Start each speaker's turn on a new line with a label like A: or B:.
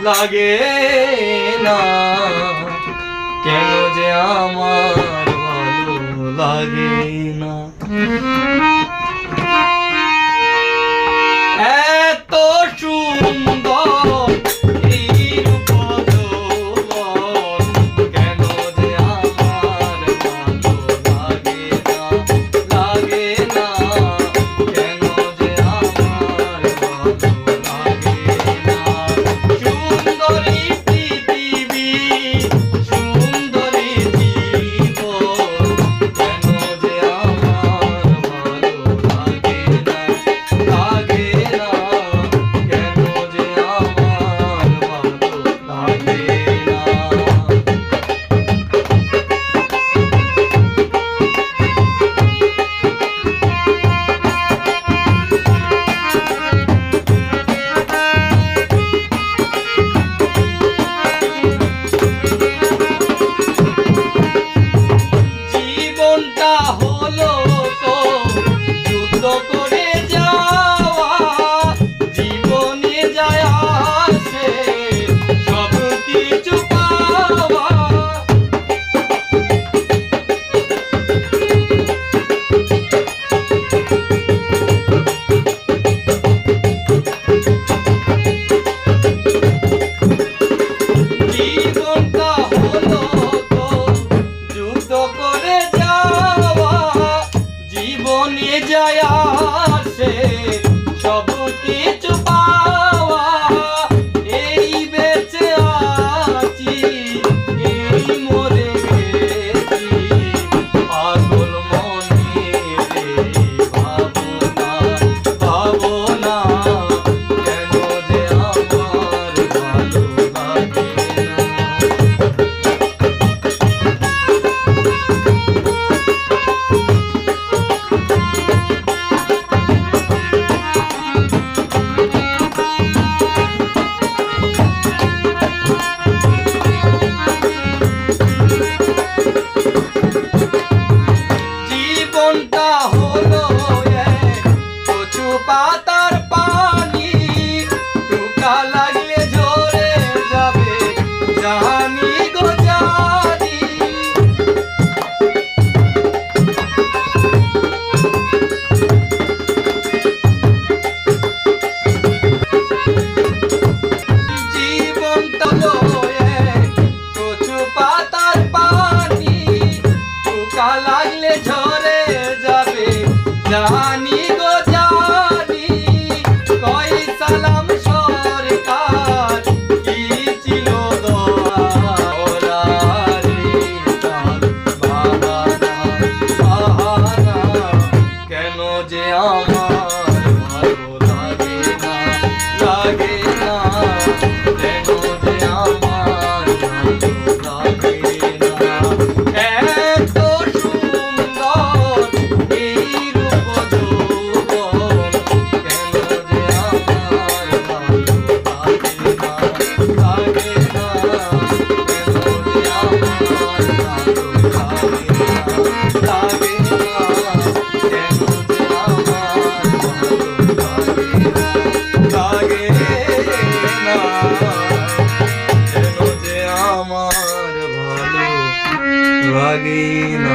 A: লাগে না, কেন যে আমার ভালো লাগে না। এত সুন্দর এই রূপ যৌবন, কেন যে আমার ভালো লাগে না, লাগে না, কেন যে আমার ভালো লাগে না। সুন্দরী পৃথিবী, সুন্দরী জীবন, কেন যে আমার ভালো লাগে না, লাগে না, কেন যে আমার ভালো লাগে না। জীবনটা হলো তো যুদ্ধ করে যাওয়া, জীবনে যায় আসে সব কিছু পাওয়া। জীবনটা হলো তো যুদ্ধ করে যাওয়া, জীবনে যায় আসে সব কিছু পাওয়া। এই বেঁচে আছি, এই মরে গেছি, পাগল মনে রে ভাবনা, ভাবনা, কেন যে আমার ভালো লাগে না। জীবনটা হলো এক কচু পাতার পানি, টুকা লাগলে ঝরে যাবে জানি গো জানি। জীবনটা হলো এক কচু পাতার পানি, টুকা লাগলে ঝরে যাবে জানি গো জানি। কই সালাম সরকার কি ছিল দোয়া রে তার বাহানা, বাহানা, কেন যে আমার ভালো লাগে না, লাগে না, কেন যে আমার ভালো লাগে না। এত সুন্দর এই রূপ যৌবন, কেন যে আমার ভালো লাগে না, লাগে না, কেন যে আমার ভালো লাগে না, লাগে না, কেন যে আমার ভালো লাগে না, কেন যে আমার ভালো লাগে না।